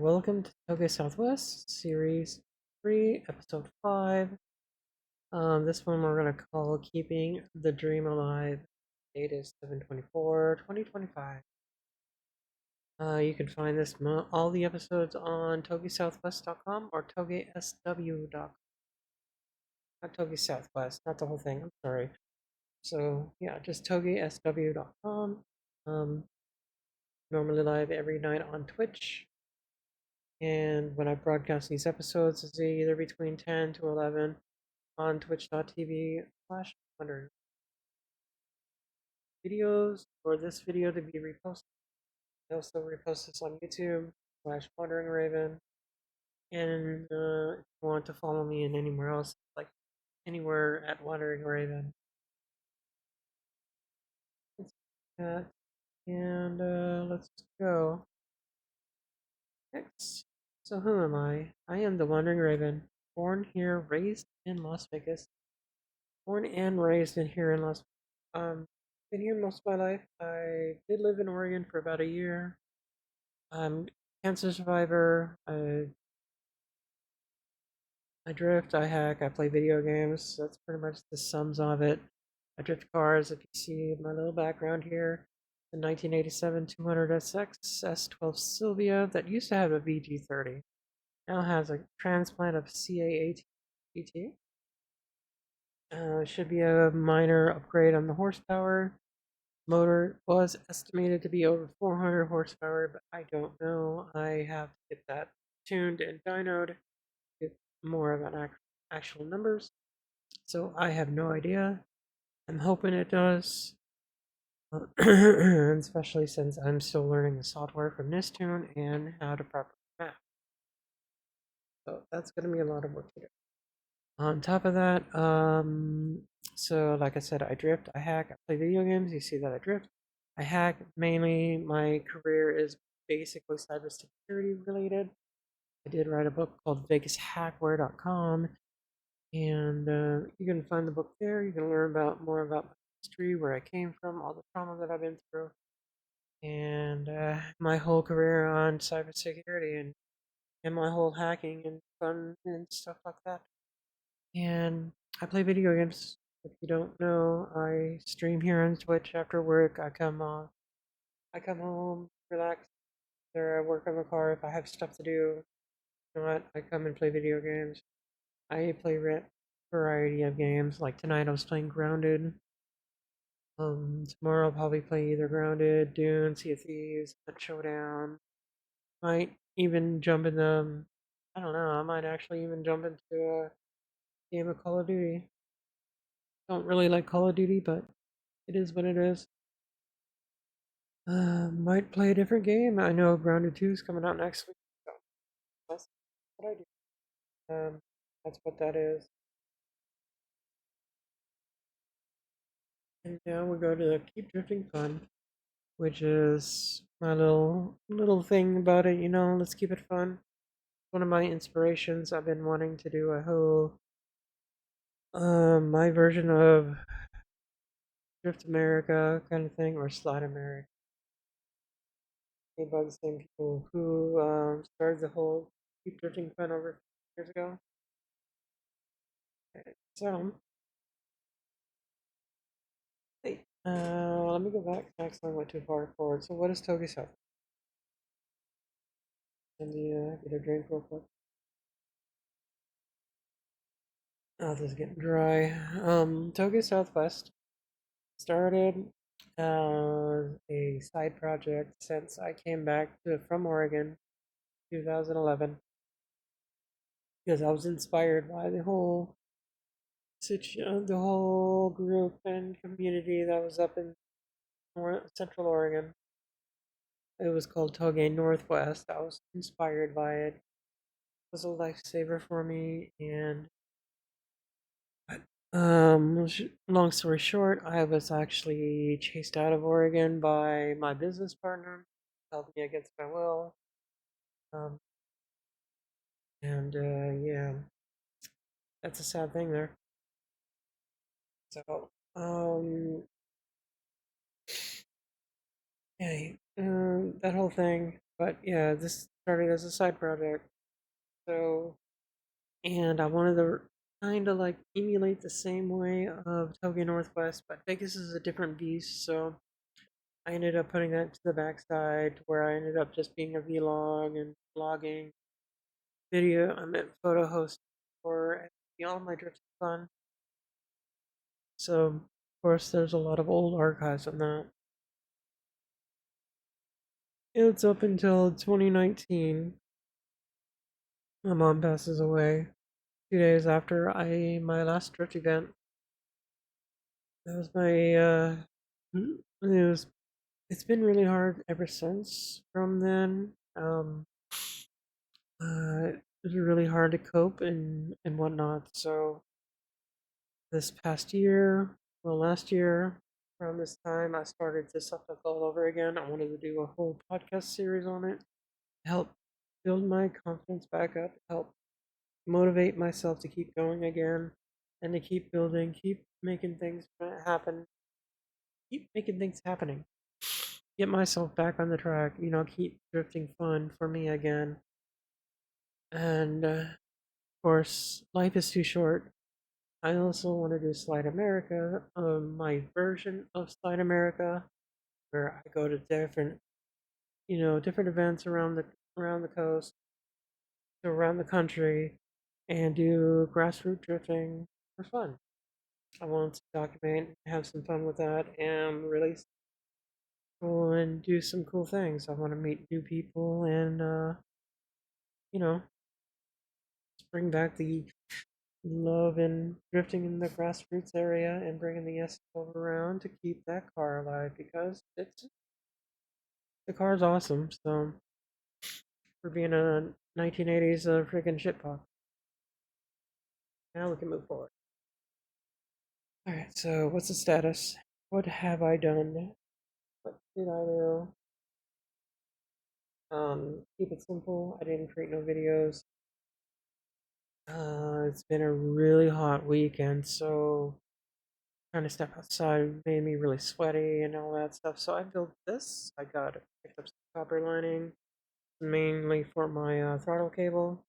Welcome to TougeSW, Series 3, Episode 5. This one we're going to call Keeping the Dream Alive. Date is 7/24/2025. You can find all the episodes on TougeSouthwest.com or TougeSW.com. Not Touge Southwest, not the whole thing, I'm sorry. So, yeah, just TougeSW.com. Normally live every night on Twitch. And when I broadcast these episodes, it's either between 10 to 11 on twitch.tv/wondering. Videos for this video to be reposted. I also repost this on YouTube/Wandering Raven. And if you want to follow me in anywhere else, like anywhere at Wandering Raven. Let's do that. And let's go. Next. So who am I? I am the Wandering Raven, born here, raised in Las Vegas. Born and raised here in Las been here most of my life. I did live in Oregon for about a year. I'm a cancer survivor. I drift, I hack, I play video games. That's pretty much the sums of it. I drift cars. If you see my little background here, the 1987 200SX S12 Sylvia that used to have a VG30 now has a transplant of CA8 GT. Should be a minor upgrade on the horsepower. Motor was estimated to be over 400 horsepower, but I don't know. I have to get that tuned and dynoed to get more of an actual numbers. So I have no idea. I'm hoping it does. Especially since I'm still learning the software from Nistune and how to properly map. So that's going to be a lot of work to do. On top of that, so like I said, I drift, I hack, I play video games. You see that I drift. I hack. Mainly, my career is basically cybersecurity related. I did write a book called VegasHackware.com, and you can find the book there. You can learn more about my history, where I came from, all the trauma that I've been through, and my whole career on cybersecurity and my whole hacking and fun and stuff like that. And I play video games. If you don't know, I stream here on Twitch after work. I come home, relax. There, I work on the car. If I have stuff to do, you know what? I come and play video games. I play a variety of games. Like tonight, I was playing Grounded. Tomorrow I'll probably play either Grounded, Dune, Sea of Thieves, Hunt Showdown. Might even jump in the. I don't know. I might actually even jump into a game of Call of Duty. Don't really like Call of Duty, but it is what it is. Might play a different game. I know Grounded 2 is coming out next week, so that's what I do. That's what that is. And now we go to the Keep Drifting Fun, which is my little thing about it. Let's keep it fun. One of my inspirations. I've been wanting to do a whole my version of Drift America kind of thing, or Slide America. Made by the same people who started the whole Keep Drifting Fun over years ago. Okay, so, hey, let me go back. Actually, I went too far forward. So, what is TougeSW? Let me get a drink real quick. Oh, this is getting dry. Toge Southwest started a side project since I came back from Oregon 2011 because I was inspired by the whole group and community that was up in Central Oregon. It was called Toge Northwest. I was inspired by it. It was a lifesaver for me, and long story short, I was actually chased out of Oregon by my business partner, held me against my will. Um, and yeah, that's a sad thing there. So, yeah, that whole thing. But yeah, this started as a side project. So, and I wanted to kind of like emulate the same way of Tokyo Northwest, but Vegas is a different beast. So I ended up putting that to the backside, where I ended up just being a vlog and vlogging, video. I meant photo host for all my drifting fun. So of course, there's a lot of old archives on that. It's up until 2019. My mom passes away 2 days after my last drift event. That was my it's been really hard ever since from then. It was really hard to cope and whatnot. So this past year, well, last year around this time, I started this subject all over again. I wanted to do a whole podcast series on it, help build my confidence back up, help motivate myself to keep going again, and to keep building, keep making things happen, keep making things happening. Get myself back on the track, keep drifting fun for me again. And of course, life is too short. I also want to do Slide America, my version of Slide America, where I go to different events around the coast, around the country, and do grassroots drifting for fun. I want to document, have some fun with that, and release cool and do some cool things. I want to meet new people and you know, bring back the love and drifting in the grassroots area and bringing the S12 around to keep that car alive because the car's awesome. So for being a 1980s freaking shitpot. Now we can move forward. All right. So what's the status? What have I done? What did I do? Keep it simple. I didn't create no videos. It's been a really hot weekend, so trying to step outside made me really sweaty and all that stuff. So I built this. I picked up some copper lining, mainly for my throttle cable.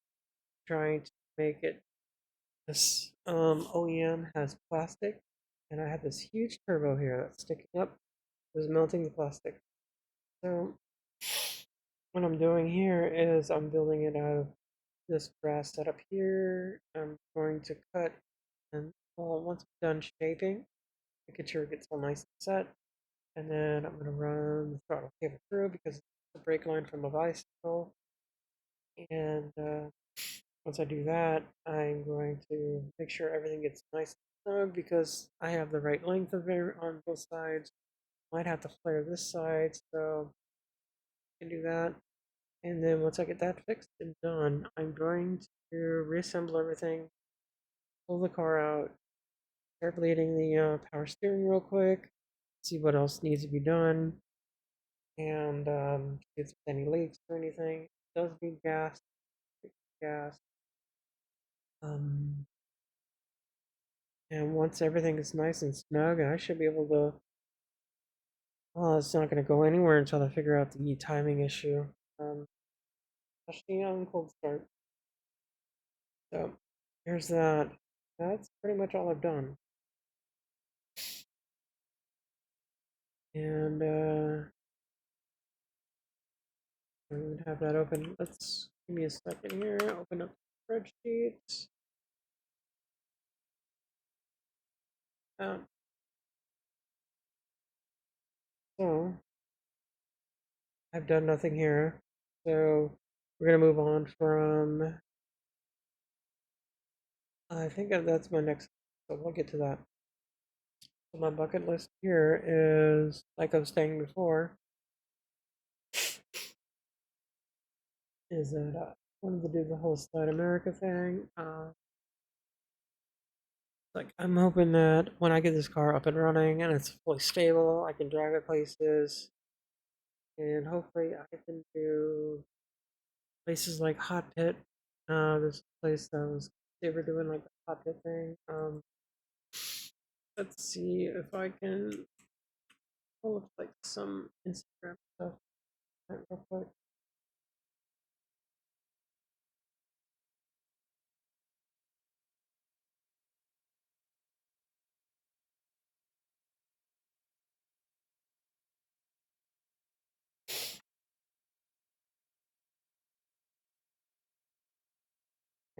Trying to make it. This OEM has plastic, and I have this huge turbo here that's sticking up. It was melting the plastic. So what I'm doing here is I'm building it out of this brass setup here. I'm going to cut and once I'm done shaping, making sure it gets all nice and set. And then I'm going to run the throttle cable through because it's the brake line from a bicycle. And once I do that, I'm going to make sure everything gets nice and snug because I have the right length of it on both sides. Might have to flare this side, so I can do that. And then once I get that fixed and done, I'm going to reassemble everything, pull the car out, start bleeding the power steering real quick, see what else needs to be done, and see if there's any leaks or anything. It does need gas. Um, and once everything is nice and snug, I should be able to. Well, it's not going to go anywhere until I figure out the timing issue. Um, Especially on cold start. So here's that. That's pretty much all I've done. And I'm gonna have that open. Let's give me a second here. Open up the spreadsheet. Um, so I've done nothing here. So we're gonna move on from. I think that's my next. So we'll get to that. So my bucket list here is, like I was saying before, is that I wanted to do the whole Slide America thing. Like I'm hoping that when I get this car up and running and it's fully stable, I can drive it places, and hopefully I can do places like Hot Pit. This place that was they were doing like the Hot Pit thing. Let's see if I can pull up like some Instagram stuff real quick.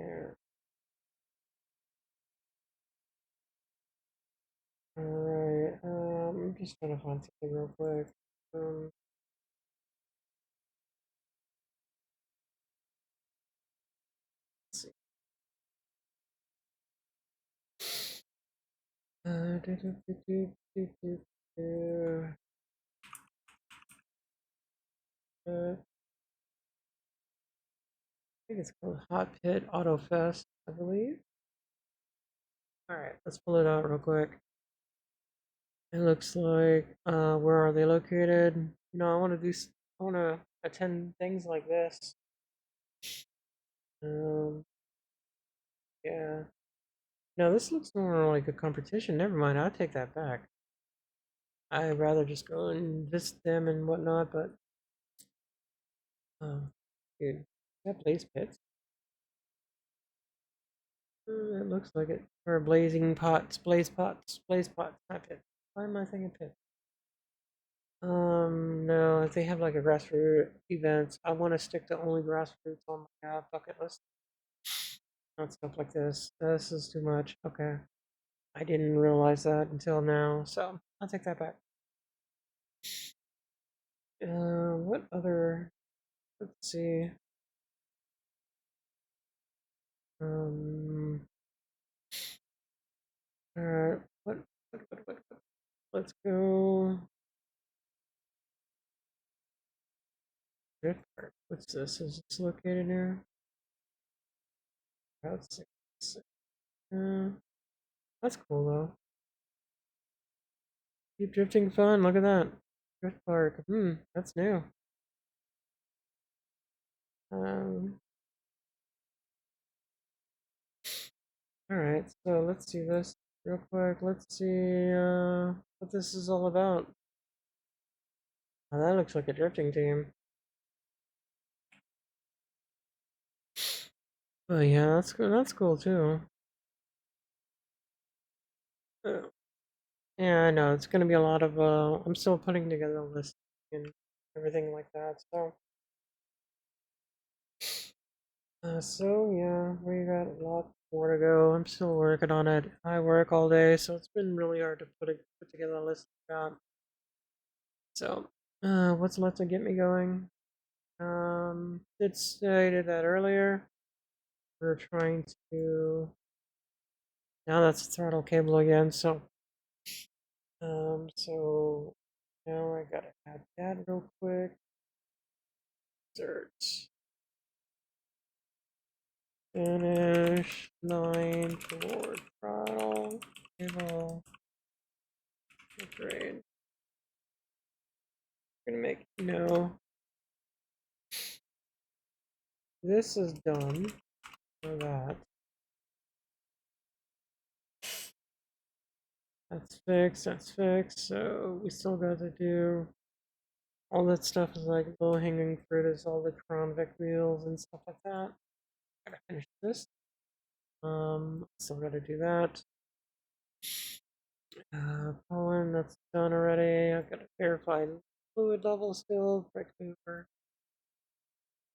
There. Alright, I'm just trying to find something real quick. Let's see. I think it's called Hot Pit Auto Fest, I believe. Alright, let's pull it out real quick. It looks like, where are they located? You know, I want to attend things like this. Um, yeah. No, this looks more like a competition. Never mind, I'll take that back. I'd rather just go and visit them and whatnot, but, dude, that blaze pits. It looks like it. Or blazing pots, blaze pots, not pits. Why am I thinking pits? No, if they have like a grassroots events, I want to stick to only grassroots on my bucket list. Not stuff like this. This is too much. Okay. I didn't realize that until now, so I'll take that back. What other? Let's see. Um. Alright. What? Let's go. Drift Park. What's this? Is this located here? Route 6. Uh, that's cool though. Keep drifting fun. Look at that. Drift Park. That's new. Um. Alright, so let's see this real quick. Let's see what this is all about. Oh, that looks like a drifting team. Oh yeah, that's cool. That's cool too. Uh, yeah, I know it's gonna be a lot of. I'm still putting together a list and everything like that. So yeah, we got a lot more to go. I'm still working on it. I work all day, so it's been really hard to put together a list like that. So, what's left to get me going? Did stated that earlier. We're trying to. Now that's the throttle cable again. So now I gotta add that real quick. Search. Finish 9 toward throttle cable. Upgrade. Gonna make this is done for that. That's fixed. That's fixed. So we still got to do all that stuff. Is like low hanging fruit. Is all the Kronvik wheels and stuff like that. Gotta finish this. Still gotta do that. Pollen, that's done already. I've got to verify fluid level still. Brake mover.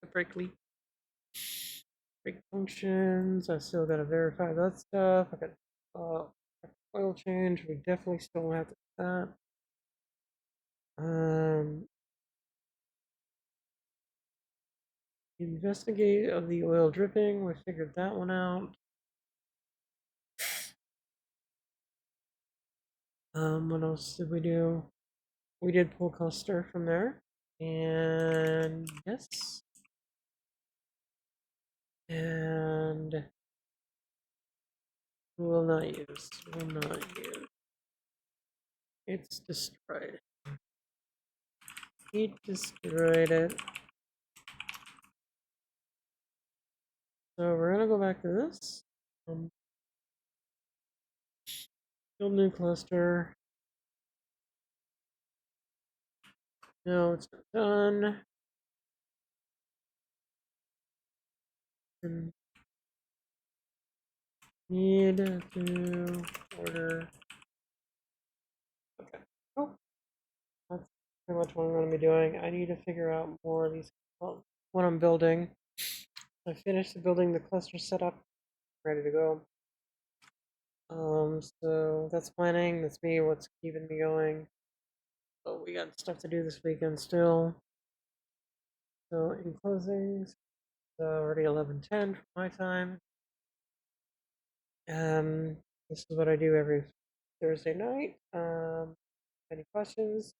The brake leak. Brake functions. I still got to verify that stuff. I got oil change. We definitely still have to do that. Investigate of the oil dripping. We figured that one out. What else did we do? We did pull cluster from there. And yes. And will not use. Will not use. It's destroyed. He destroyed it. So we're gonna go back to this. Build new cluster. No, it's not done. And need to order. Okay. Oh, that's pretty much what I'm going to be doing. I need to figure out more of these, well, what I'm building. I finished building the cluster setup, ready to go. So that's planning. That's me. What's keeping me going? So we got stuff to do this weekend still. So in closing, it's already 11:10 for my time. This is what I do every Thursday night. Any questions?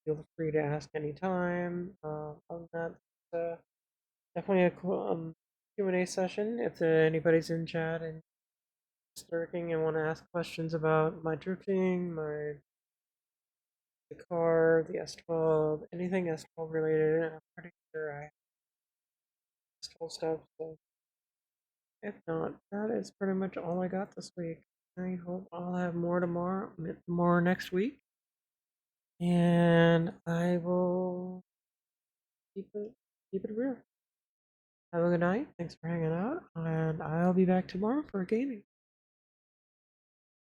Feel free to ask anytime. Other than that, definitely a Q&A session. If anybody's in chat and lurking and want to ask questions about my drifting, the car, the S12, anything S12 related, I'm pretty sure I have S12 stuff. So if not, that is pretty much all I got this week. I hope I'll have more tomorrow, more next week, and I will keep it real. Have a good night. Thanks for hanging out, and I'll be back tomorrow for gaming.